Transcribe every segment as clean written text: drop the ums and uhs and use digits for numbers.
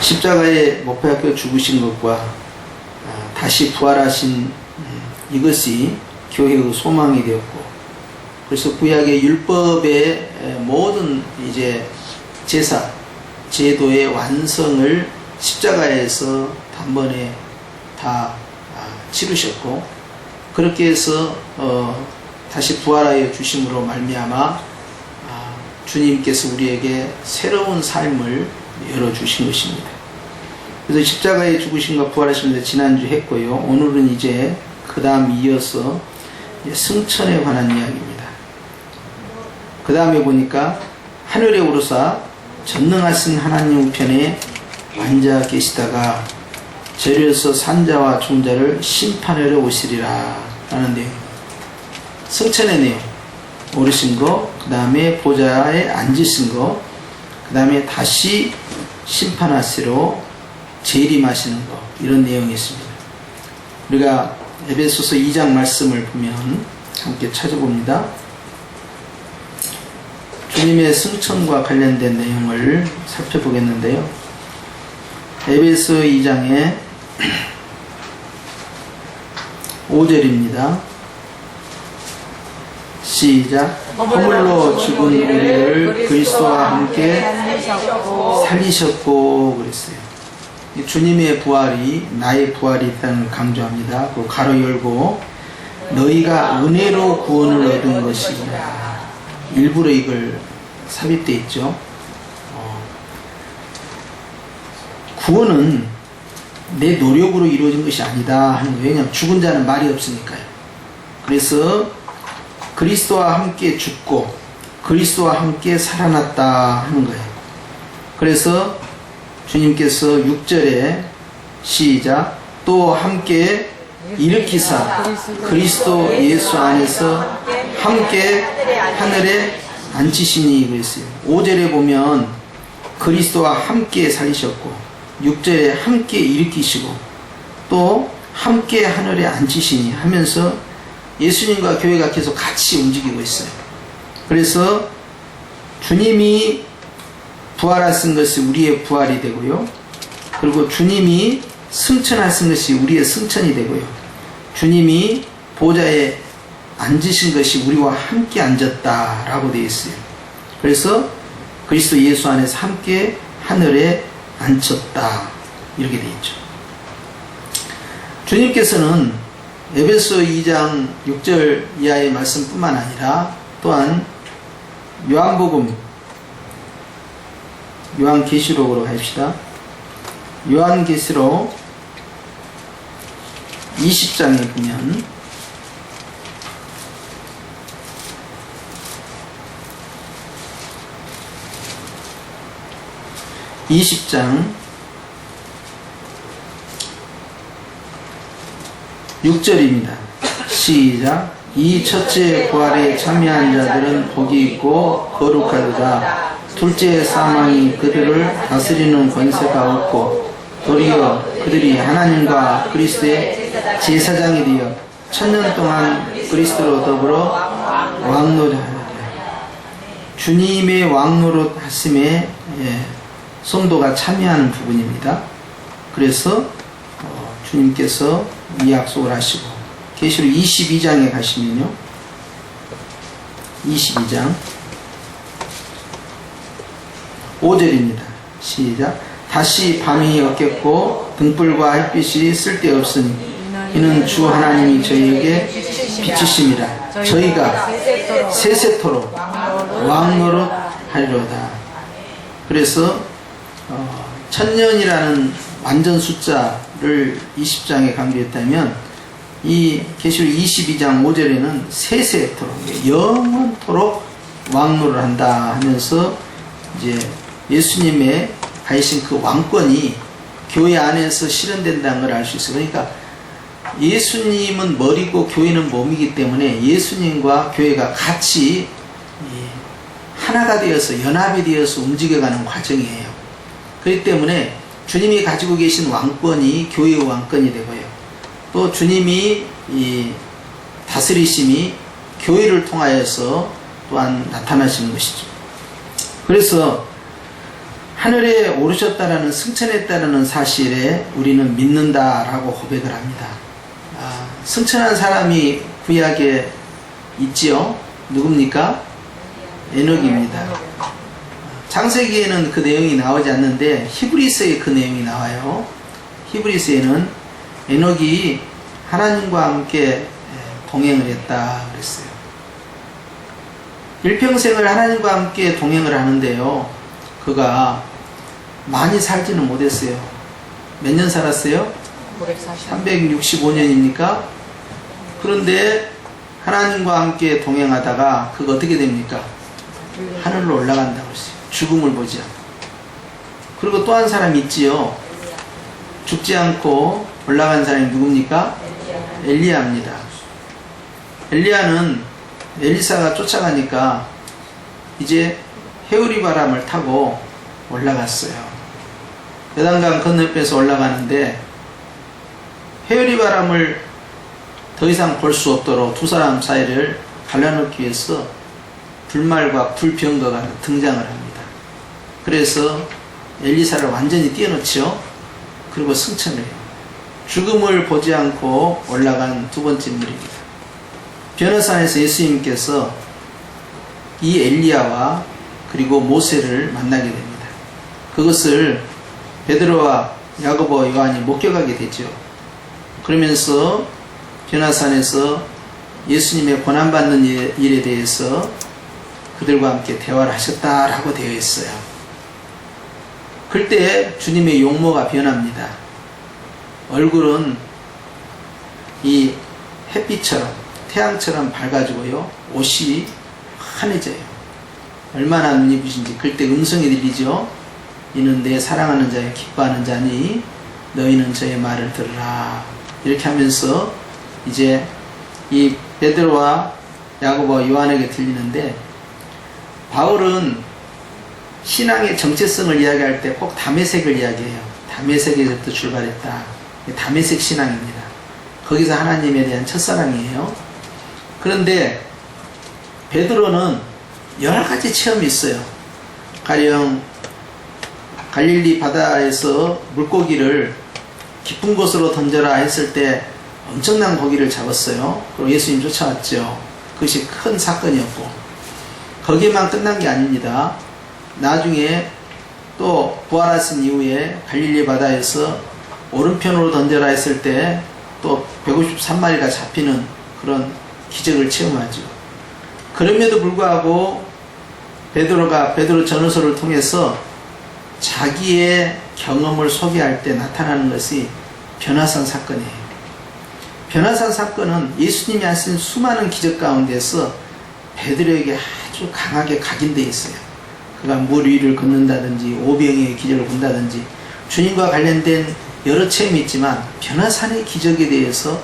십자가에 못 박혀 죽으신 것과 다시 부활하신 이것이 교회의 소망이 되었고, 그래서 구약의 율법의 모든 이제 제사, 제도의 완성을 십자가에서 단번에 다 치르셨고, 그렇게 해서 다시 부활하여 주심으로 말미암아 주님께서 우리에게 새로운 삶을 열어주신 것입니다. 그래서 십자가에 죽으심과 부활하심을 지난주 했고요. 오늘은 이제 그 다음 이어서 승천에 관한 이야기입니다. 그 다음에 보니까 하늘에 오르사 전능하신 하나님 우편에 앉아 계시다가 저리에서 산자와 중자를 심판하러 오시리라 라는 내용입니다. 승천의 내용, 오르신 거, 그 다음에 보좌에 앉으신 거, 그 다음에 다시 심판하시러 재림하시는 거, 이런 내용이 있습니다. 우리가 에베소서 2장 말씀을 보면 함께 찾아봅니다. 주님의 승천과 관련된 내용을 살펴보겠는데요. 에베소 2장의 5절입니다. 시작. 허물로 죽은 우리를 그리스도와 함께 살리셨고 그랬어요. 주님의 부활이 나의 부활이 있다는 걸 강조합니다. 그 가로 열고 너희가 은혜로 구원을 얻은 것이라. 일부러 이걸 삽입되어 있죠. 구원은 내 노력으로 이루어진 것이 아니다 하는 거예요. 왜냐하면 죽은 자는 말이 없으니까요. 그래서 그리스도와 함께 죽고 그리스도와 함께 살아났다 하는 거예요. 그래서 주님께서 6절에 시작. 또 함께 일으키사 그리스도 예수 안에서 함께 하늘에 앉히시니 그랬어요. 5절에 보면 그리스도와 함께 살리셨고 6절에 함께 일으키시고 또 함께 하늘에 앉히시니 하면서 예수님과 교회가 계속 같이 움직이고 있어요. 그래서 주님이 부활하신 것이 우리의 부활이 되고요. 그리고 주님이 승천하신 것이 우리의 승천이 되고요. 주님이 보좌에 앉으신 것이 우리와 함께 앉았다라고 되어 있어요. 그래서 그리스도 예수 안에서 함께 하늘에 앉혔다 이렇게 되어 있죠. 주님께서는 에베소 2장 6절 이하의 말씀뿐만 아니라 또한 요한복음, 요한계시록으로 갑시다. 요한계시록 20장에 보면 (20장) 6절입니다. 시작. 이 첫째 부활에 참여한 자들은 복이 있고 거룩하도다. 둘째 사망이 그들을 다스리는 권세가 없고 도리어 그들이 하나님과 그리스도의 제사장이 되어 1000년 동안 그리스도로 더불어 왕노릇하리라. 주님의 왕노릇 하심에 성도가 참여하는 부분입니다. 그래서 주님께서 이 약속을 하시고 계시록 22장에 가시면요, 22장 5절입니다. 시작. 다시 밤이 없겠고 등불과 햇빛이 쓸데없으니 이는 주 하나님이 저희에게 비추심이라. 저희가 세세토록 왕노릇 하리로다. 그래서 1000년이라는 완전 숫자를 20장에 강조했다면 이 계시록 22장 5절에는 세세토록 영원토록 왕노를 한다 하면서 이제 예수님의 가지신 그 왕권이 교회 안에서 실현된다는 걸 알 수 있어요. 그러니까 예수님은 머리고 교회는 몸이기 때문에 예수님과 교회가 같이 하나가 되어서 연합이 되어서 움직여가는 과정이에요. 그렇기 때문에 주님이 가지고 계신 왕권이 교회의 왕권이 되고요. 또 주님이 이 다스리심이 교회를 통하여서 또한 나타나시는 것이죠. 그래서 하늘에 오르셨다라는 승천했다라는 사실에 우리는 믿는다라고 고백을 합니다. 승천한 사람이 구약에 있지요. 누굽니까? 에녹입니다. 창세기에는 그 내용이 나오지 않는데 히브리서에 그 내용이 나와요. 히브리서에는 에녹이 하나님과 함께 동행을 했다 그랬어요. 일평생을 하나님과 함께 동행을 하는데요, 그가 많이 살지는 못했어요. 몇 년 살았어요? 365년입니까? 그런데 하나님과 함께 동행하다가 그가 어떻게 됩니까? 하늘로 올라간다고 했어요. 죽음을 보지 않고. 그리고 또 한 사람이 있지요. 죽지 않고 올라간 사람이 누굽니까? 엘리야입니다. 엘리야는 엘리사가 쫓아가니까 이제 해오리 바람을 타고 올라갔어요. 요단강 건너편에서 올라가는데 해오리 바람을 더 이상 볼 수 없도록 두 사람 사이를 갈라놓기 위해서 불말과 불병거가 등장을 합니다. 그래서 엘리사를 완전히 띄어놓죠. 그리고 승천을 해요. 죽음을 보지 않고 올라간 두 번째 인물입니다. 변호산에서 예수님께서 이 엘리야와 그리고 모세를 만나게 됩니다. 그것을 베드로와 야고보와 요한이 목격하게 되죠. 그러면서 변화산에서 예수님의 고난받는 일에 대해서 그들과 함께 대화를 하셨다라고 되어 있어요. 그때 주님의 용모가 변합니다. 얼굴은 이 햇빛처럼 태양처럼 밝아지고요, 옷이 환해져요. 얼마나 눈이 부신지. 그때 음성이 들리죠. 이는 내 사랑하는 자여 기뻐하는 자니 너희는 저의 말을 들으라. 이렇게 하면서 이제 이 베드로와 야고보와 요한에게 들리는데, 바울은 신앙의 정체성을 이야기할 때 꼭 다메섹을 이야기해요. 다메섹에서부터 출발했다. 다메섹 신앙입니다. 거기서 하나님에 대한 첫사랑이에요. 그런데 베드로는 여러 가지 체험이 있어요. 가령 갈릴리 바다에서 물고기를 깊은 곳으로 던져라 했을 때 엄청난 고기를 잡았어요. 그리고 예수님 쫓아왔죠. 그것이 큰 사건이었고, 거기에만 끝난 게 아닙니다. 나중에 또 부활하신 이후에 갈릴리 바다에서 오른편으로 던져라 했을 때 또 153마리가 잡히는 그런 기적을 체험하죠. 그럼에도 불구하고 베드로 전후서를 통해서 자기의 경험을 소개할 때 나타나는 것이 변화산 사건이에요. 변화산 사건은 예수님이 하신 수많은 기적 가운데서 베드로에게 아주 강하게 각인되어 있어요. 그가 물 위를 걷는다든지 오병이의 기적을 본다든지 주님과 관련된 여러 체험이 있지만 변화산의 기적에 대해서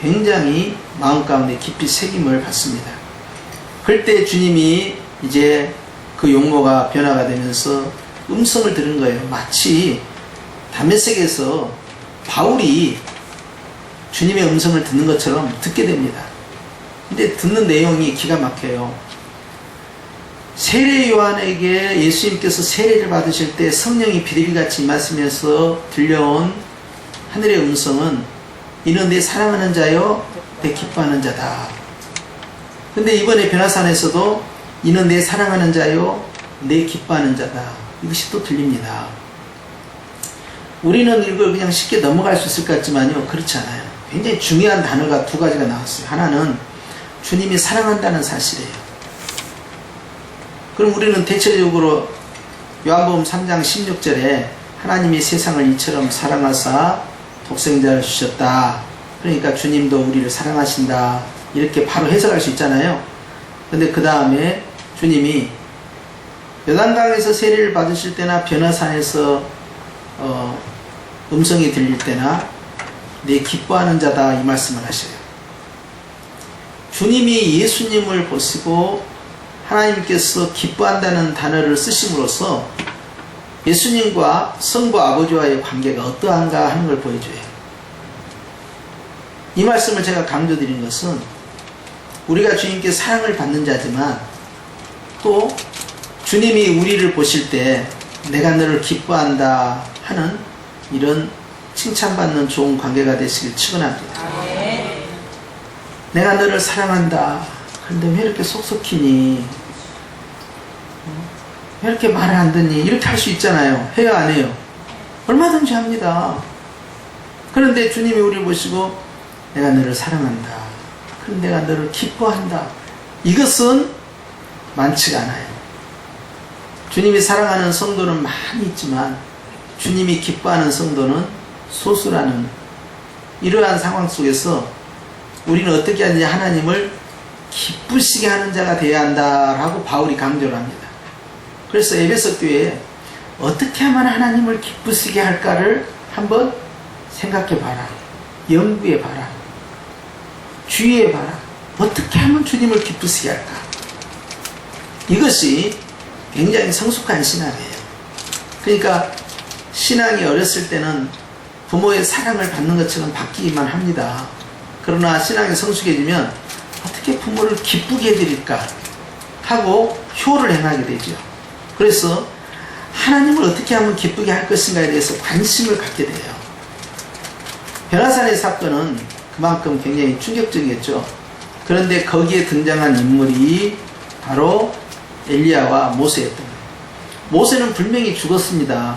굉장히 마음 가운데 깊이 새김을 받습니다. 그때 주님이 이제 그 용모가 변화가 되면서 음성을 들은 거예요. 마치 다메섹에서 바울이 주님의 음성을 듣는 것처럼 듣게 됩니다. 근데 듣는 내용이 기가 막혀요. 세례 요한에게 예수님께서 세례를 받으실 때 성령이 비둘기같이 임하시면서 들려온 하늘의 음성은 이는 내 사랑하는 자요 내 기뻐하는 자다. 근데 이번에 변화산에서도 이는 내 사랑하는 자요 내 기뻐하는 자다. 이것이 또 들립니다. 우리는 이걸 그냥 쉽게 넘어갈 수 있을 것 같지만요, 그렇지 않아요. 굉장히 중요한 단어가 두 가지가 나왔어요. 하나는 주님이 사랑한다는 사실이에요. 그럼 우리는 대체적으로 요한복음 3장 16절에 하나님이 세상을 이처럼 사랑하사 독생자를 주셨다. 그러니까 주님도 우리를 사랑하신다. 이렇게 바로 해석할 수 있잖아요. 근데 그 다음에 주님이 요단강에서 세례를 받으실 때나 변화산에서 음성이 들릴 때나 내 기뻐하는 자다 이 말씀을 하셔요. 주님이 예수님을 보시고 하나님께서 기뻐한다는 단어를 쓰심으로써 예수님과 성부 아버지와의 관계가 어떠한가 하는 걸 보여줘요. 이 말씀을 제가 강조드린 것은 우리가 주님께 사랑을 받는 자지만 또 주님이 우리를 보실 때 내가 너를 기뻐한다 하는 이런 칭찬받는 좋은 관계가 되시길 축원합니다. 내가 너를 사랑한다. 그런데 왜 이렇게 속속히니? 왜 이렇게 말을 안 듣니? 이렇게 할 수 있잖아요. 해요, 안 해요? 얼마든지 합니다. 그런데 주님이 우리를 보시고 내가 너를 사랑한다. 그럼 내가 너를 기뻐한다. 이것은 많지가 않아요. 주님이 사랑하는 성도는 많이 있지만 주님이 기뻐하는 성도는 소수라는 이러한 상황 속에서 우리는 어떻게 하느냐, 하나님을 기쁘시게 하는 자가 되어야 한다라고 바울이 강조를 합니다. 그래서 에베소 교회에 어떻게 하면 하나님을 기쁘시게 할까를 한번 생각해 봐라. 연구해 봐라. 주의해 봐라. 어떻게 하면 주님을 기쁘시게 할까? 이것이 굉장히 성숙한 신앙이에요. 그러니까 신앙이 어렸을 때는 부모의 사랑을 받는 것처럼 받기만 합니다. 그러나 신앙이 성숙해지면 어떻게 부모를 기쁘게 해드릴까 하고 효를 행하게 되죠. 그래서 하나님을 어떻게 하면 기쁘게 할 것인가에 대해서 관심을 갖게 돼요. 베라산의 사건은 그만큼 굉장히 충격적이었죠. 그런데 거기에 등장한 인물이 바로 엘리야와 모세였던 거예요. 모세는 분명히 죽었습니다.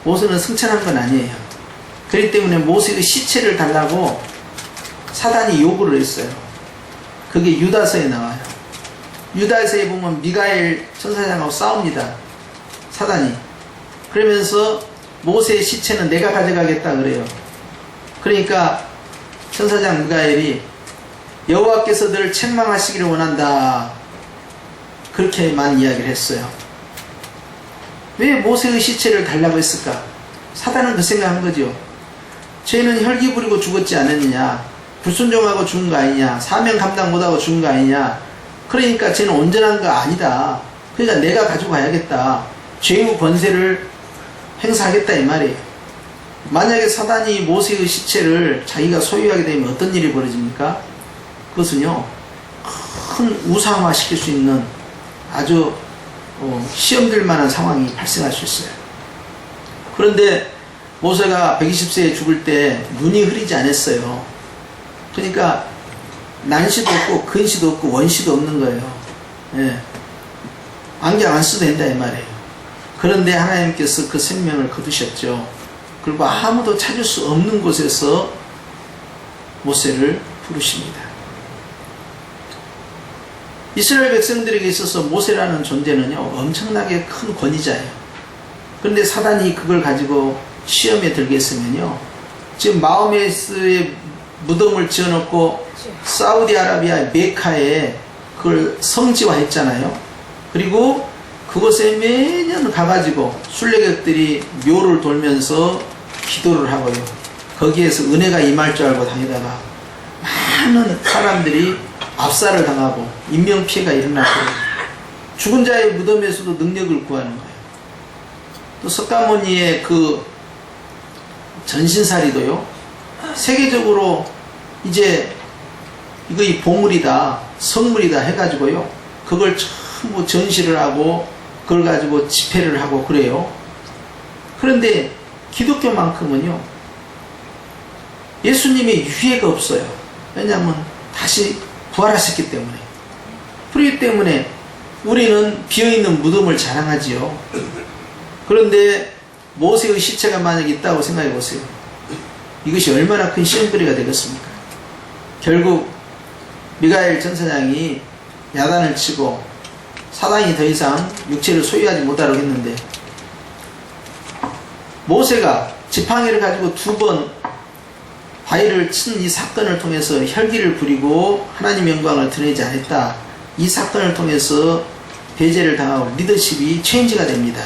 모세는 승천한 건 아니에요. 그렇기 때문에 모세의 시체를 달라고 사단이 요구를 했어요. 그게 유다서에 나와요. 유다서에 보면 미가엘 천사장하고 싸웁니다. 사단이. 그러면서 모세의 시체는 내가 가져가겠다 그래요. 그러니까 천사장 미가엘이 여호와께서 너를 책망하시기를 원한다. 그렇게만 이야기를 했어요. 왜 모세의 시체를 달라고 했을까? 사단은 그 생각한 거죠. 쟤는 혈기 부리고 죽었지 않았느냐? 불순종하고 죽은 거 아니냐? 사명 감당 못하고 죽은 거 아니냐? 그러니까 쟤는 온전한 거 아니다. 그러니까 내가 가지고 가야겠다. 죄의 권세를 행사하겠다 이 말이에요. 만약에 사단이 모세의 시체를 자기가 소유하게 되면 어떤 일이 벌어집니까? 그것은요, 큰 우상화 시킬 수 있는 아주 시험될 만한 상황이 발생할 수 있어요. 그런데 모세가 120세에 죽을 때 눈이 흐리지 않았어요. 그러니까 난시도 없고 근시도 없고 원시도 없는 거예요. 예. 안경 안 써도 된다 이 말이에요. 그런데 하나님께서 그 생명을 거두셨죠. 그리고 아무도 찾을 수 없는 곳에서 모세를 부르십니다. 이스라엘 백성들에게 있어서 모세라는 존재는요, 엄청나게 큰 권위자예요. 그런데 사단이 그걸 가지고 시험에 들게 했으면요, 지금 마호메스의 무덤을 지어놓고 사우디아라비아 메카에 그걸 성지화했잖아요. 그리고 그곳에 매년 가가지고 순례객들이 묘를 돌면서 기도를 하고요. 거기에서 은혜가 임할 줄 알고 다니다가 많은 사람들이 압살을 당하고 인명피해가 일어나고 죽은 자의 무덤에서도 능력을 구하는 거예요. 또 석가모니의 그 전신살이도요, 세계적으로 이제 이거 이 보물이다, 성물이다 해가지고요, 그걸 전부 전시를 하고 그걸 가지고 집회를 하고 그래요. 그런데 기독교만큼은요, 예수님의 유해가 없어요. 왜냐하면 다시 부활하셨기 때문에. 그렇기 때문에 우리는 비어있는 무덤을 자랑하지요. 그런데 모세의 시체가 만약 있다고 생각해 보세요. 이것이 얼마나 큰 시험거리가 되겠습니까? 결국 미가엘 천사장이 야단을 치고 사단이 더 이상 육체를 소유하지 못하도록 했는데, 모세가 지팡이를 가지고 2번 바위를 친 이 사건을 통해서 혈기를 부리고 하나님 영광을 드러내지 않았다. 이 사건을 통해서 배제를 당하고 리더십이 체인지가 됩니다.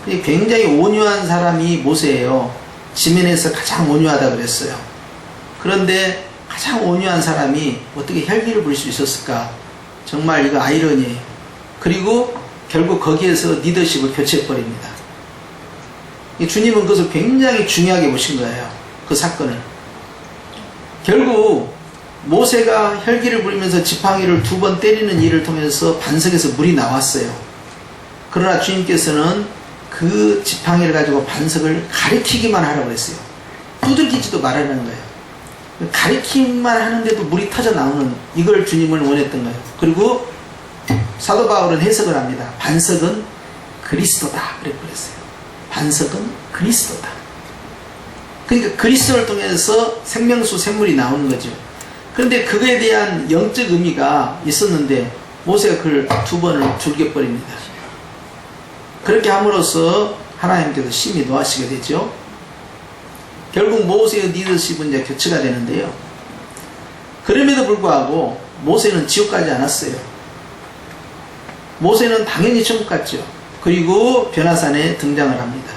굉장히 온유한 사람이 모세예요. 지면에서 가장 온유하다 그랬어요. 그런데 가장 온유한 사람이 어떻게 혈기를 부릴 수 있었을까? 정말 이거 아이러니예요. 그리고 결국 거기에서 리더십을 교체해버립니다. 주님은 그것을 굉장히 중요하게 보신 거예요. 그 사건을. 결국 모세가 혈기를 부리면서 지팡이를 2번 때리는 일을 통해서 반석에서 물이 나왔어요. 그러나 주님께서는 그 지팡이를 가지고 반석을 가리키기만 하라고 했어요. 두들기지도 말하는 거예요. 가리키기만 하는데도 물이 터져 나오는, 이걸 주님을 원했던 거예요. 그리고 사도 바울은 해석을 합니다. 반석은 그리스도다 그랬어요. 반석은 그리스도다. 그러니까 그리스도를 통해서 생명수 샘물이 나오는 거죠. 그런데 그거에 대한 영적 의미가 있었는데 모세가 그걸 2번을 줄겨버립니다. 그렇게 함으로써 하나님께서 심히 노하시게 되죠. 결국 모세의 리더십은 이제 교체가 되는데요. 그럼에도 불구하고 모세는 지옥 가지 않았어요. 모세는 당연히 천국 갔죠. 그리고 변화산에 등장을 합니다.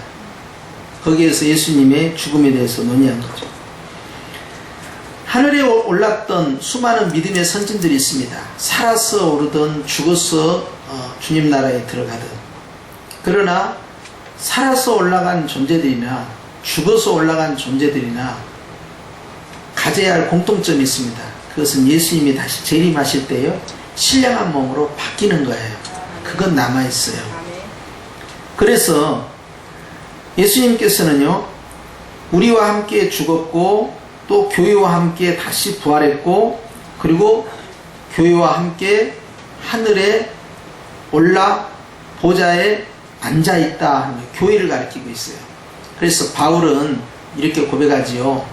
거기에서 예수님의 죽음에 대해서 논의한 거죠. 하늘에 올랐던 수많은 믿음의 선진들이 있습니다. 살아서 오르든 죽어서 주님 나라에 들어가든. 그러나 살아서 올라간 존재들이나 죽어서 올라간 존재들이나 가져야 할 공통점이 있습니다. 그것은 예수님이 다시 재림하실 때요, 신령한 몸으로 바뀌는 거예요. 그건 남아있어요. 그래서 예수님께서는요, 우리와 함께 죽었고 또 교회와 함께 다시 부활했고, 그리고 교회와 함께 하늘에 올라 보좌에 앉아있다 하는 거예요. 교회를 가리키고 있어요. 그래서 바울은 이렇게 고백하지요.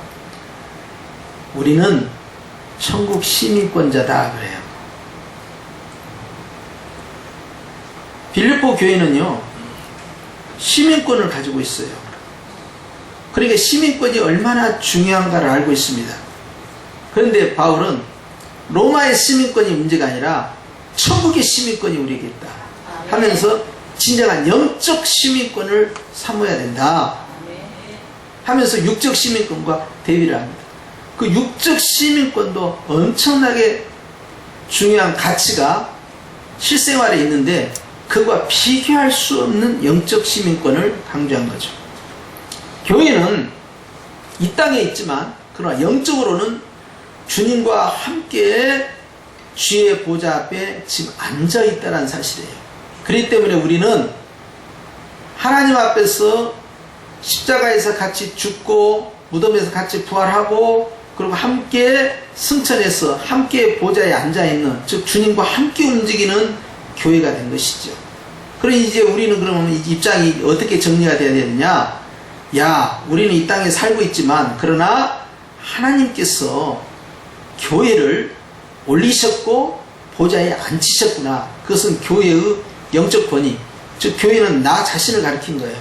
우리는 천국 시민권자다 그래요. 빌립보 교회는요, 시민권을 가지고 있어요. 그러니까 시민권이 얼마나 중요한가를 알고 있습니다. 그런데 바울은 로마의 시민권이 문제가 아니라 천국의 시민권이 우리에게 있다 하면서 진정한 영적 시민권을 사모해야 된다 하면서 육적 시민권과 대비를 합니다. 그 육적 시민권도 엄청나게 중요한 가치가 실생활에 있는데 그와 비교할 수 없는 영적 시민권을 강조한 거죠. 교회는 이 땅에 있지만 그러나 영적으로는 주님과 함께 주의 보좌 앞에 지금 앉아있다는 사실이에요. 그렇기 때문에 우리는 하나님 앞에서 십자가에서 같이 죽고 무덤에서 같이 부활하고 그리고 함께 승천해서 함께 보좌에 앉아있는, 즉 주님과 함께 움직이는 교회가 된 것이죠. 그럼 이제 우리는 그러면 입장이 어떻게 정리가 되어야 되느냐? 야, 우리는 이 땅에 살고 있지만 그러나 하나님께서 교회를 올리셨고 보좌에 앉히셨구나. 그것은 교회의 영적 권위, 즉 교회는 나 자신을 가리킨 거예요.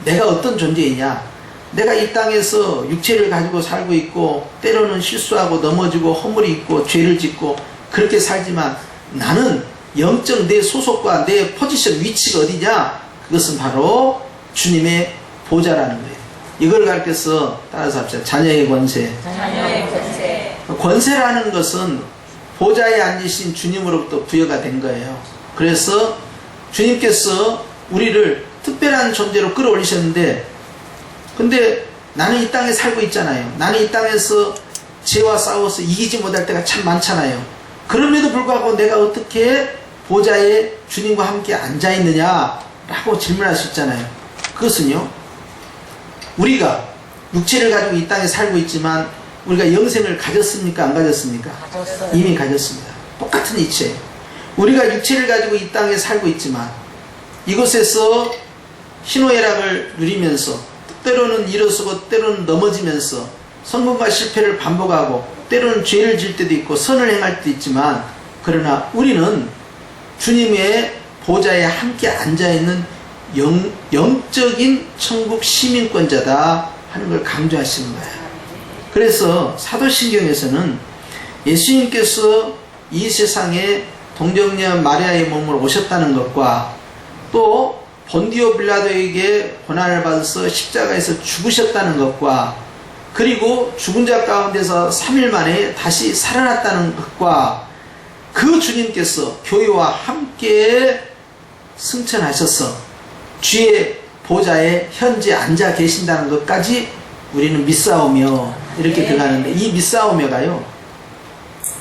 내가 어떤 존재이냐? 내가 이 땅에서 육체를 가지고 살고 있고 때로는 실수하고 넘어지고 허물이 있고 죄를 짓고 그렇게 살지만 나는 영적 내 소속과 내 포지션 위치가 어디냐? 그것은 바로 주님의 보좌라는 거예요. 이걸 가르쳐서 따라서 합시다. 자녀의 권세. 자녀의 권세. 권세라는 것은 보좌에 앉으신 주님으로부터 부여가 된 거예요. 그래서 주님께서 우리를 특별한 존재로 끌어올리셨는데, 근데 나는 이 땅에 살고 있잖아요. 나는 이 땅에서 죄와 싸워서 이기지 못할 때가 참 많잖아요. 그럼에도 불구하고 내가 어떻게 보좌에 주님과 함께 앉아있느냐라고 질문할 수 있잖아요. 그것은요, 우리가 육체를 가지고 이 땅에 살고 있지만 우리가 영생을 가졌습니까? 안 가졌습니까? 가졌어요. 이미 가졌습니다. 똑같은 이치예요. 우리가 육체를 가지고 이 땅에 살고 있지만 이곳에서 희노애락을 누리면서 때로는 일어서고 때로는 넘어지면서 성공과 실패를 반복하고 때로는 죄를 질 때도 있고 선을 행할 때도 있지만, 그러나 우리는 주님의 보좌에 함께 앉아있는 영적인 천국 시민권자다 하는 걸 강조하시는 거예요. 그래서 사도신경에서는 예수님께서 이 세상에 동정녀 마리아의 몸으로 오셨다는 것과 또 본디오 빌라도에게 고난을 받아서 십자가에서 죽으셨다는 것과 그리고 죽은 자 가운데서 3일 만에 다시 살아났다는 것과 그 주님께서 교회와 함께 승천하셔서 주의 보좌에 현재 앉아 계신다는 것까지 우리는 믿사오며 이렇게 들어가는데, 이 믿사오며가요,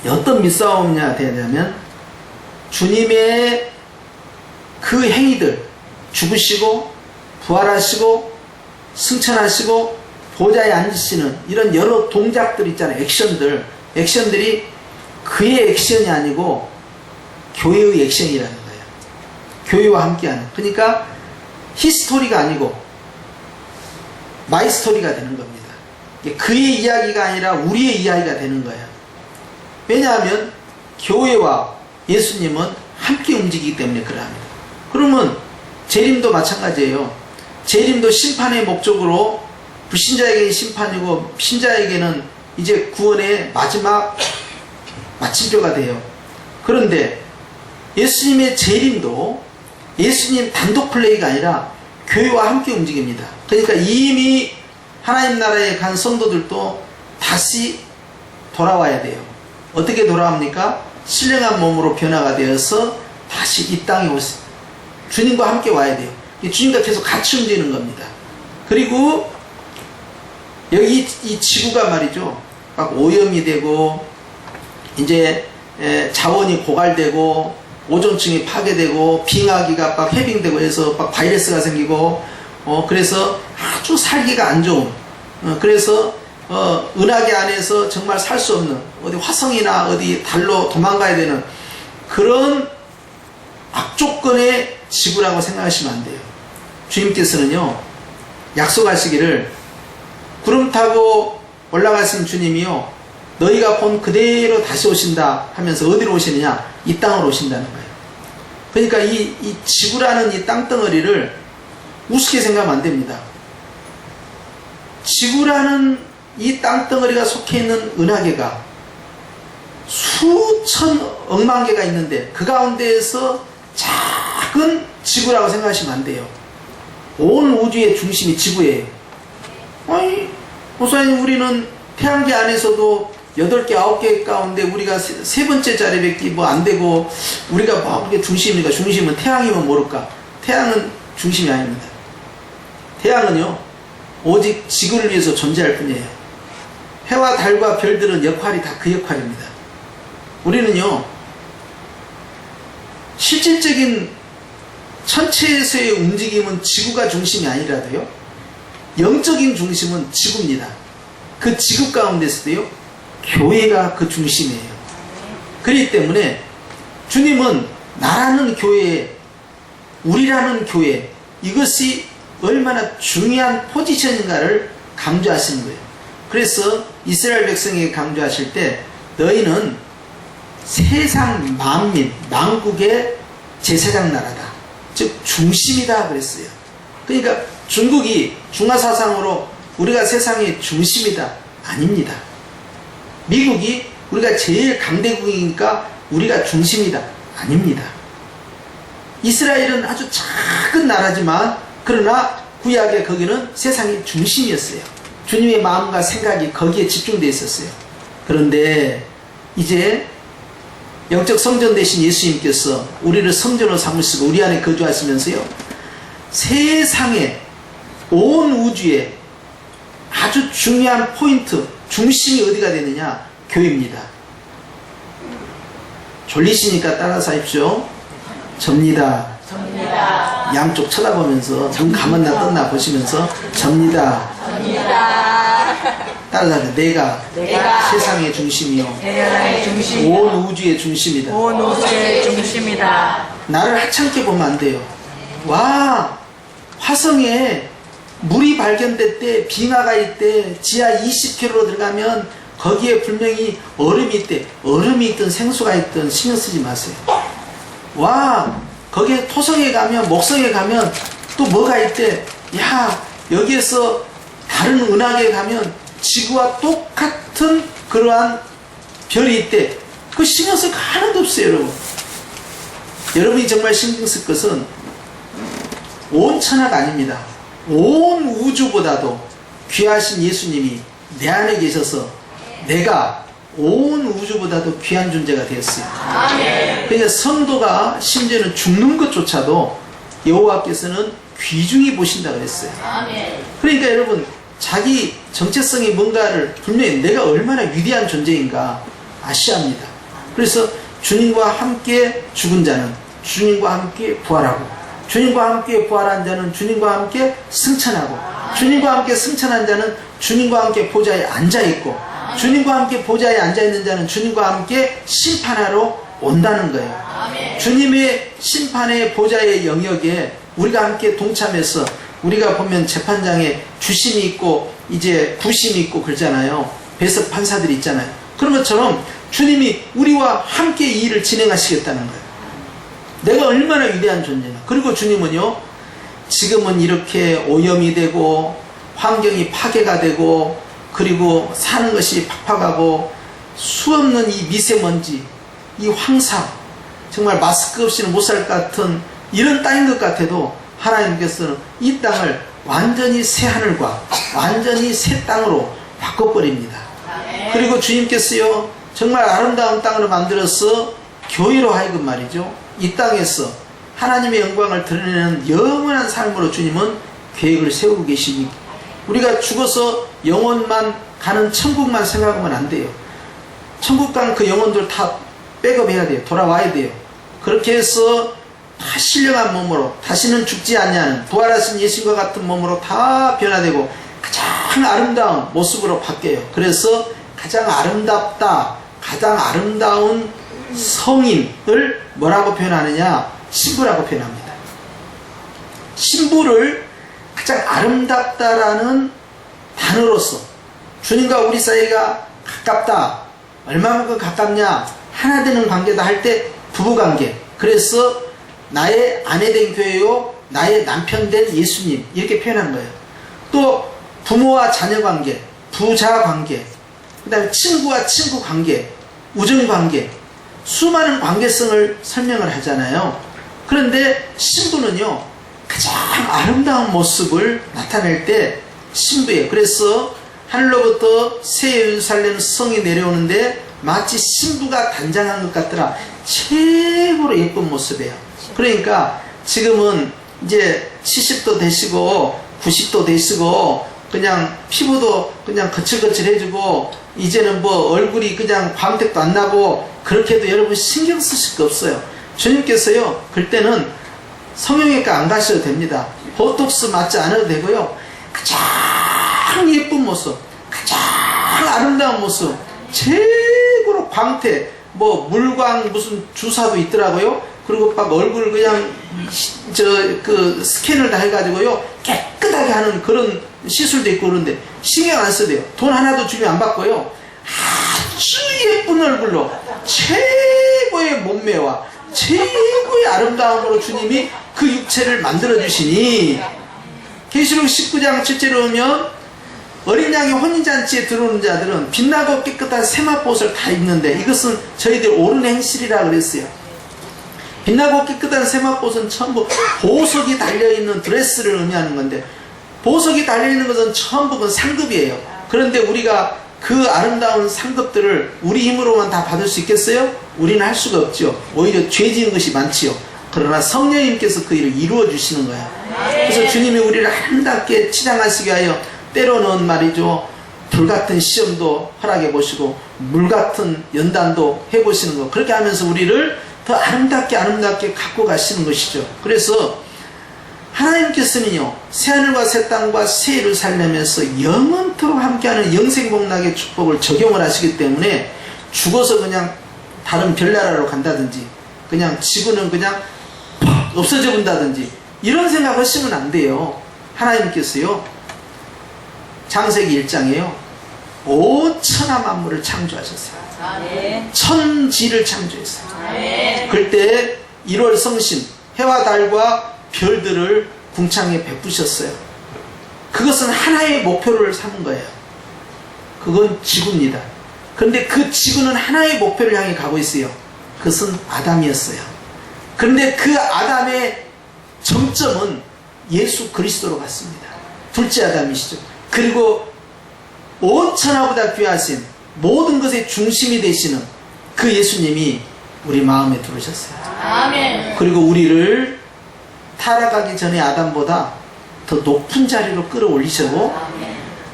어떤 믿사오며 되냐면 주님의 그 행위들, 죽으시고 부활하시고 승천하시고 보좌에 앉으시는 이런 여러 동작들 있잖아요. 액션들이 그의 액션이 아니고 교회의 액션이라는 거예요. 교회와 함께하는. 그러니까 히스토리가 아니고 마이 스토리가 되는 겁니다. 그의 이야기가 아니라 우리의 이야기가 되는 거예요. 왜냐하면 교회와 예수님은 함께 움직이기 때문에 그러합니다. 그러면 재림도 마찬가지예요. 재림도 심판의 목적으로 불신자에게는 심판이고 신자에게는 이제 구원의 마지막 마침표가 돼요. 그런데 예수님의 재림도 예수님 단독 플레이가 아니라 교회와 함께 움직입니다. 그러니까 이미 하나님 나라에 간 성도들도 다시 돌아와야 돼요. 어떻게 돌아옵니까? 신령한 몸으로 변화가 되어서 다시 이 땅에 주님과 함께 와야 돼요. 주님과 계속 같이 움직이는 겁니다. 그리고 여기 이 지구가 말이죠. 막 오염이 되고 이제 자원이 고갈되고 오존층이 파괴되고 빙하기가 막 해빙되고 해서 막 바이러스가 생기고 그래서 아주 살기가 안 좋은 그래서 은하계 안에서 정말 살 수 없는 어디 화성이나 어디 달로 도망가야 되는 그런 악조건의 지구라고 생각하시면 안 돼요. 주님께서는요 약속하시기를 구름 타고 올라가신 주님이요 너희가 본 그대로 다시 오신다 하면서 어디로 오시느냐? 이 땅으로 오신다는 거예요. 그러니까 이 지구라는 이 땅덩어리를 우습게 생각하면 안 됩니다. 지구라는 이 땅덩어리가 속해 있는 은하계가 수천 억만 개가 있는데 그 가운데에서 작은 지구라고 생각하시면 안 돼요. 온 우주의 중심이 지구예요. 아니, 목사님 우리는 태양계 안에서도 8개, 9개 가운데 우리가 세 번째 자리밖에 뭐 안 되고 우리가 뭐 그게 중심입니까? 중심은 태양이면 모를까? 태양은 중심이 아닙니다. 태양은요 오직 지구를 위해서 존재할 뿐이에요. 해와 달과 별들은 역할이 다 그 역할입니다. 우리는요 실질적인 천체에서의 움직임은 지구가 중심이 아니라도요 영적인 중심은 지구입니다. 그 지구 가운데서도요 교회가 그 중심이에요. 그렇기 때문에 주님은 나라는 교회, 우리라는 교회 이것이 얼마나 중요한 포지션인가를 강조하시는 거예요. 그래서 이스라엘 백성에게 강조하실 때 너희는 세상 만민, 만국의 제사장 나라다. 즉 중심이다 그랬어요. 그러니까 중국이 중화사상으로 우리가 세상의 중심이다. 아닙니다. 미국이 우리가 제일 강대국이니까 우리가 중심이다. 아닙니다. 이스라엘은 아주 작은 나라지만 그러나 구약에 거기는 세상의 중심이었어요. 주님의 마음과 생각이 거기에 집중되어 있었어요. 그런데 이제 영적 성전 되신 예수님께서 우리를 성전으로 삼으시고 우리 안에 거주하시면서요 세상에 온 우주에 아주 중요한 포인트 중심이 어디가 되느냐? 교회입니다. 졸리시니까 따라서 하십시오. 접니다. 접니다. 양쪽 쳐다보면서 눈 감았나 떴나 보시면서 접니다. 접니다. 따라서 내가 세상의 중심이요 세상의 중심, 온 우주의 중심이다. 온 우주의 중심이다. 나를 하찮게 보면 안 돼요. 와 화성에 물이 발견될 때 빙하가 있대 지하 20km로 들어가면 거기에 분명히 얼음이 있대. 얼음이 있든 생수가 있든 신경 쓰지 마세요. 와 거기에 토성에 가면 목성에 가면 또 뭐가 있대. 야 여기에서 다른 은하계에 가면 지구와 똑같은 그러한 별이 있대. 그 신경 쓸 거 하나도 없어요. 여러분 여러분이 정말 신경 쓸 것은 온 천하가 아닙니다. 온 우주보다도 귀하신 예수님이 내 안에 계셔서 내가 온 우주보다도 귀한 존재가 되었어요. 그러니까 성도가 심지어는 죽는 것조차도 여호와께서는 귀중히 보신다 그랬어요. 그러니까 여러분 자기 정체성이 뭔가를 분명히 내가 얼마나 위대한 존재인가 아셔야 합니다. 그래서 주님과 함께 죽은 자는 주님과 함께 부활하고 주님과 함께 부활한 자는 주님과 함께 승천하고, 주님과 함께 승천한 자는 주님과 함께 보좌에 앉아있고, 주님과 함께 보좌에 앉아있는 자는 주님과 함께 심판하러 온다는 거예요. 주님의 심판의 보좌의 영역에 우리가 함께 동참해서, 우리가 보면 재판장에 주심이 있고 이제 구심이 있고 그러잖아요. 배석 판사들이 있잖아요. 그런 것처럼 주님이 우리와 함께 이 일을 진행하시겠다는 거예요. 내가 얼마나 위대한 존재나. 그리고 주님은요, 지금은 이렇게 오염이 되고 환경이 파괴가 되고 그리고 사는 것이 팍팍하고 수없는 이 미세먼지, 이 황사, 정말 마스크 없이는 못 살 것 같은 이런 땅인 것 같아도 하나님께서는 이 땅을 완전히 새 하늘과 완전히 새 땅으로 바꿔버립니다. 그리고 주님께서요, 정말 아름다운 땅으로 만들어서 교회로 하여금 말이죠, 이 땅에서 하나님의 영광을 드러내는 영원한 삶으로 주님은 계획을 세우고 계시니, 우리가 죽어서 영혼만 가는 천국만 생각하면 안 돼요. 천국 가는 그 영혼들 다 백업해야 돼요. 돌아와야 돼요. 그렇게 해서 다 신령한 몸으로 다시는 죽지 않냐는 부활하신 예수님과 같은 몸으로 다 변화되고 가장 아름다운 모습으로 바뀌어요. 그래서 가장 아름답다, 가장 아름다운 성인을 뭐라고 표현하느냐? 신부라고 표현합니다. 신부를 가장 아름답다라는 단어로서 주님과 우리 사이가 가깝다, 얼마만큼 가깝냐, 하나 되는 관계다 할 때 부부관계, 그래서 나의 아내된 교회요, 나의 남편된 예수님, 이렇게 표현한 거예요. 또 부모와 자녀관계, 부자관계, 그 다음에 친구와 친구관계, 우정관계, 수많은 관계성을 설명을 하잖아요. 그런데 신부는요, 가장 아름다운 모습을 나타낼 때 신부예요. 그래서 하늘로부터 새 예루살렘 성이 내려오는데 마치 신부가 단장한 것 같더라. 최고로 예쁜 모습이에요. 그러니까 지금은 이제 70도 되시고 90도 되시고 그냥 피부도 그냥 거칠거칠해지고 이제는 뭐 얼굴이 그냥 광택도 안 나고 그렇게 해도 여러분 신경 쓰실 거 없어요. 주님께서요, 그때는 성형외과 안 가셔도 됩니다. 보톡스 맞지 않아도 되고요, 가장 예쁜 모습, 가장 아름다운 모습, 최고로 광택, 뭐 물광 무슨 주사도 있더라고요. 그리고 막 얼굴 그냥 그 스캔을 다 해가지고요, 깨끗하게 하는 그런 시술도 있고 그런데 신경 안 써도 돼요. 돈 하나도 주면 안 받고요, 아주 예쁜 얼굴로 최고의 몸매와 최고의 아름다움으로 주님이 그 육체를 만들어 주시니, 계시록 19장 7절에 오면 어린 양의 혼인잔치에 들어오는 자들은 빛나고 깨끗한 세마포옷을 다 입는데 이것은 저희들 옳은 행실이라 그랬어요. 빛나고 깨끗한 세마포옷은 전부 보석이 달려있는 드레스를 의미하는 건데, 보석이 달려있는 것은 전부 그 상급이에요. 그런데 우리가 그 아름다운 상급들을 우리 힘으로만 다 받을 수 있겠어요? 우리는 할 수가 없죠. 오히려 죄 지은 것이 많지요. 그러나 성령님께서 그 일을 이루어 주시는 거예요. 그래서 주님이 우리를 아름답게 치장하시게 하여 때로는 말이죠, 불같은 시험도 허락해 보시고 물같은 연단도 해보시는 거, 그렇게 하면서 우리를 더 아름답게 갖고 가시는 것이죠. 그래서 하나님께서는요, 새하늘과 새 땅과 새 예루살렘에서 영원토록 함께하는 영생복락의 축복을 적용을 하시기 때문에 죽어서 그냥 다른 별나라로 간다든지 그냥 지구는 그냥 없어져 본다든지 이런 생각 하시면 안 돼요. 하나님께서요, 창세기 1장에요, 온 천하 만물을 창조하셨어요. 천지를 창조했어요. 그때 1월 성신, 해와 달과 별들을 궁창에 베푸셨어요. 그것은 하나의 목표를 삼은 거예요. 그건 지구입니다. 그런데 그 지구는 하나의 목표를 향해 가고 있어요. 그것은 아담이었어요. 그런데 그 아담의 정점은 예수 그리스도로 갔습니다. 둘째 아담이시죠. 그리고 온 천하보다 귀하신 모든 것의 중심이 되시는 그 예수님이 우리 마음에 들어오셨어요. 아멘. 그리고 우리를 타락하기 전에 아담보다 더 높은 자리로 끌어올리시고,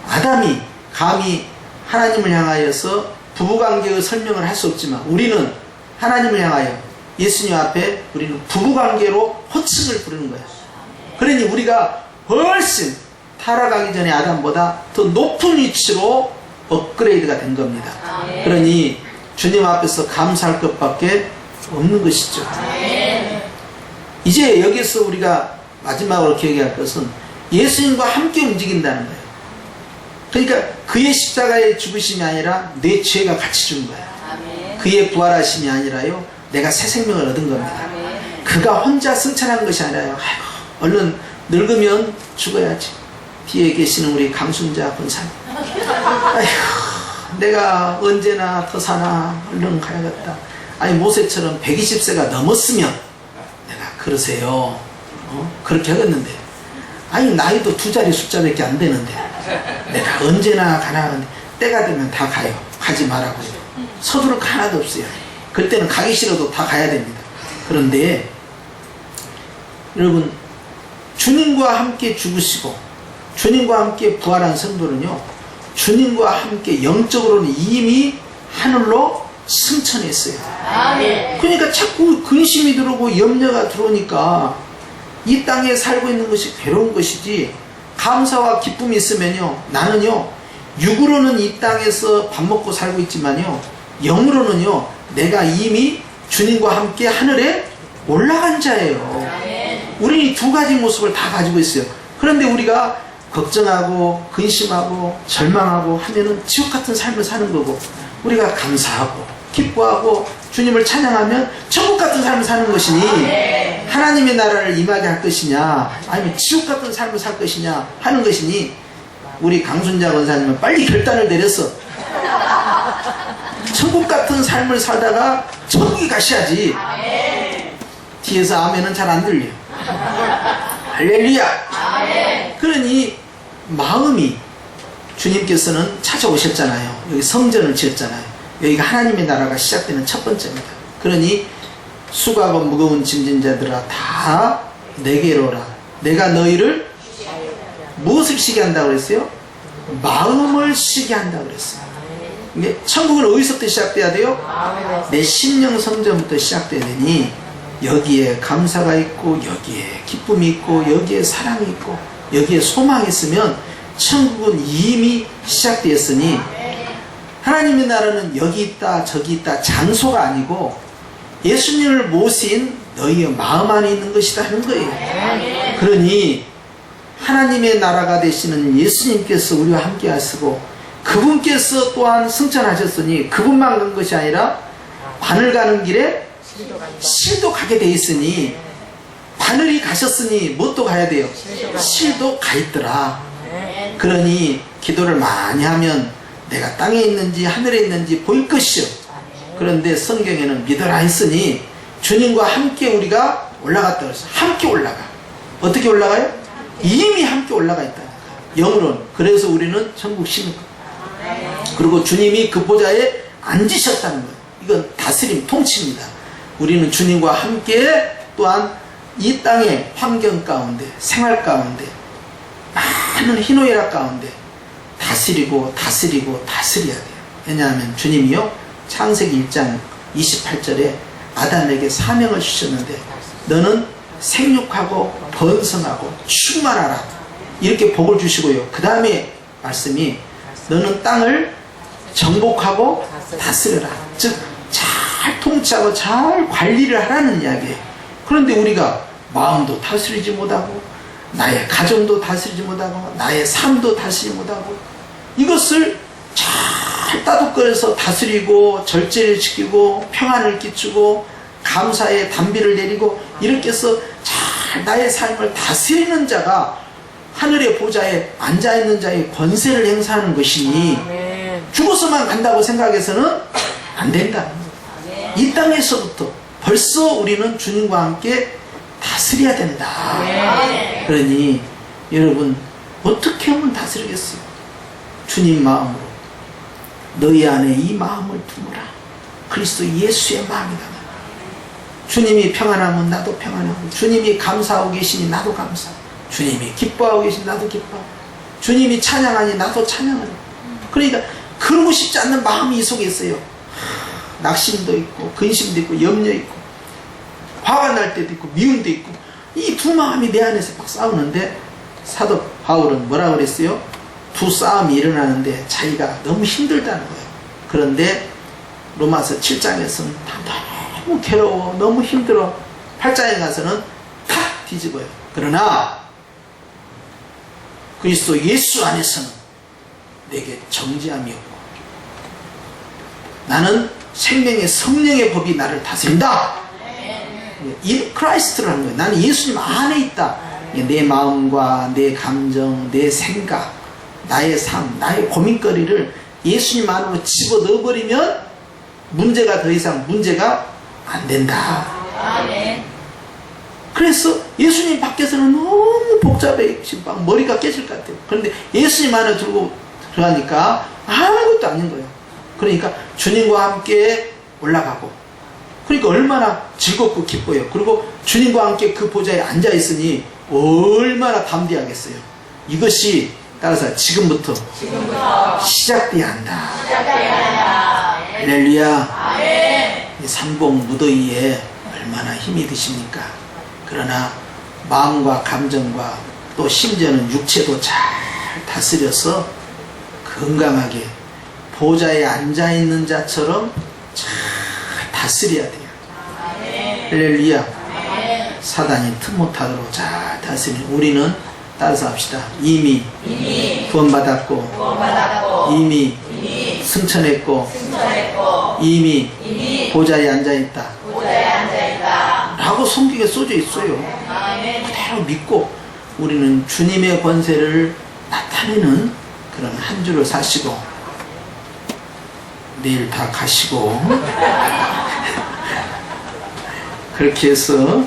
아담이 감히 하나님을 향하여서 부부관계의 설명을 할 수 없지만 우리는 하나님을 향하여 예수님 앞에 우리는 부부관계로 호칭을 부르는 거예요. 그러니 우리가 훨씬 타락하기 전에 아담보다 더 높은 위치로 업그레이드가 된 겁니다. 그러니 주님 앞에서 감사할 것밖에 없는 것이죠. 이제 여기서 우리가 마지막으로 기억해야 할 것은 예수님과 함께 움직인다는 거예요. 그러니까 그의 십자가의 죽으심이 아니라 내 죄가 같이 죽은 거예요. 그의 부활하심이 아니라요, 내가 새 생명을 얻은 겁니다. 그가 혼자 승천한 것이 아니라요, 아이고 얼른 늙으면 죽어야지. 뒤에 계시는 우리 강순자 권사님, 아이고 내가 언제나 더 사나, 얼른 가야겠다. 아니 모세처럼 120세가 넘었으면 내가 그러세요. 그렇게 하겠는데, 아니 나이도 두 자리 숫자밖에 안 되는데 내가 언제나 가나 하는데 때가 되면 다 가요. 가지 말라고요. 서두를 거 하나도 없어요. 그때는 가기 싫어도 다 가야 됩니다. 그런데 여러분, 주님과 함께 죽으시고 주님과 함께 부활한 성도는요, 주님과 함께 영적으로는 이미 하늘로 승천했어요. 그러니까 자꾸 근심이 들어오고 염려가 들어오니까 이 땅에 살고 있는 것이 괴로운 것이지, 감사와 기쁨이 있으면요, 나는요 육으로는 이 땅에서 밥 먹고 살고 있지만요, 영으로는요 내가 이미 주님과 함께 하늘에 올라간 자예요. 우리는 이 두 가지 모습을 다 가지고 있어요. 그런데 우리가 걱정하고 근심하고 절망하고 하면은 지옥 같은 삶을 사는 거고, 우리가 감사하고 기뻐하고 주님을 찬양하면 천국 같은 삶을 사는 것이니, 하나님의 나라를 임하게 할 것이냐 아니면 지옥 같은 삶을 살 것이냐 하는 것이니, 우리 강순자 권사님은 빨리 결단을 내려서 천국 같은 삶을 살다가 천국에 가셔야지. 뒤에서 아멘은 잘 안 들려. 할렐루야. 그러니 마음이, 주님께서는 찾아오셨잖아요. 여기 성전을 지었잖아요. 여기가 하나님의 나라가 시작되는 첫 번째입니다. 그러니 수고하고 무거운 짐진 자들아 다 내게로 오라. 내가 너희를 무엇을 쉬게 한다고 그랬어요? 마음을 쉬게 한다고 그랬어요. 이게 천국은 어디서부터 시작돼야 돼요? 내 심령 성전부터 시작돼야 되니, 여기에 감사가 있고 여기에 기쁨이 있고 여기에 사랑이 있고 여기에 소망이 있으면 천국은 이미 시작되었으니, 하나님의 나라는 여기 있다 저기 있다 장소가 아니고 예수님을 모신 너희의 마음 안에 있는 것이다 하는 거예요. 그러니 하나님의 나라가 되시는 예수님께서 우리와 함께 하시고, 그분께서 또한 승천하셨으니 그분만 간 것이 아니라 바늘 가는 길에 실도 가게 돼 있으니, 바늘이 가셨으니 뭣도 가야 돼요? 실도 가 있더라. 그러니 기도를 많이 하면 내가 땅에 있는지 하늘에 있는지 보일 것이요. 그런데 성경에는 믿어라 했으니 주님과 함께 우리가 올라갔다 그랬어요. 함께 올라가. 어떻게 올라가요? 이미 함께 올라가 있다. 영으로는. 그래서 우리는 천국 시민. 그리고 주님이 그 보좌에 앉으셨다는 거예요. 이건 다스림, 통치입니다. 우리는 주님과 함께 또한 이 땅의 환경 가운데, 생활 가운데, 많은 희노애락 가운데 다스리고 다스려야 돼요. 왜냐하면 주님이요, 창세기 1장 28절에 아담에게 사명을 주셨는데, 너는 생육하고 번성하고 충만하라, 이렇게 복을 주시고요. 그 다음에 말씀이 너는 땅을 정복하고 다스려라. 즉 잘 통치하고 잘 관리를 하라는 이야기예요. 그런데 우리가 마음도 다스리지 못하고 나의 가정도 다스리지 못하고 나의 삶도 다스리지 못하고, 이것을 잘 따뜻거려서 다스리고 절제를 지키고 평안을 끼치고 감사의 단비를 내리고 이렇게 해서 잘 나의 삶을 다스리는 자가 하늘의 보좌에 앉아있는 자의 권세를 행사하는 것이니, 죽어서만 간다고 생각해서는 안 된다. 이 땅에서부터 벌써 우리는 주님과 함께 다스려야 된다. 그러니 여러분, 어떻게 하면 다스리겠어요? 주님 마음으로. 너희 안에 이 마음을 품으라. 그리스도 예수의 마음이다. 주님이 평안하면 나도 평안하고, 주님이 감사하고 계시니 나도 감사하고, 주님이 기뻐하고 계시니 나도 기뻐하고, 주님이 찬양하니 나도 찬양하고. 그러니까 그러고 싶지 않는 마음이 이 속에 있어요. 낙심도 있고 근심도 있고 염려 있고. 화가 날 때도 있고 미움도 있고 이 두 마음이 내 안에서 막 싸우는데 사도 바울은 뭐라 그랬어요? 두 싸움이 일어나는데 자기가 너무 힘들다는 거예요. 그런데 로마서 7장에서는 너무 괴로워, 너무 힘들어. 8장에 가서는 탁 뒤집어요. 그러나 그리스도 예수 안에서는 내게 정죄함이 없고 나는 생명의 성령의 법이 나를 다스린다. 인 크라이스트라는 거예요. 나는 예수님 안에 있다. 내 마음과 내 감정, 내 생각, 나의 삶, 나의 고민거리를 예수님 안으로 집어넣어버리면 문제가 더 이상 문제가 안 된다. 그래서 예수님 밖에서는 너무 복잡해. 지금 막 머리가 깨질 것 같아요. 그런데 예수님 안에 들고 들어가니까 아무것도 아닌 거예요. 그러니까 주님과 함께 올라가고, 그러니까 얼마나 즐겁고 기뻐요. 그리고 주님과 함께 그 보좌에 앉아 있으니 얼마나 담대하겠어요. 이것이 따라서 지금부터 시작돼야 한다. 할렐루야. 이 삼복 무더위에 얼마나 힘이 드십니까? 그러나 마음과 감정과 또 심지어는 육체도 잘 다스려서 건강하게 보좌에 앉아있는 자처럼 잘 다스려야 돼요. 할렐루야. 사단이 틈 못하도록 잘 다스리는 우리는 따라서 합시다. 이미 구원받았고 이미 승천했고 이미 보좌에 앉아있다 라고 성경에 써져 있어요. 그대로 믿고 우리는 주님의 권세를 나타내는 그런 한 주를 사시고 내일 다 가시고 그렇게 해서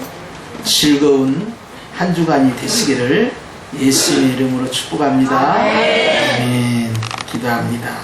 즐거운 한 주간이 되시기를 예수의 이름으로 축복합니다. 아멘. 기도합니다.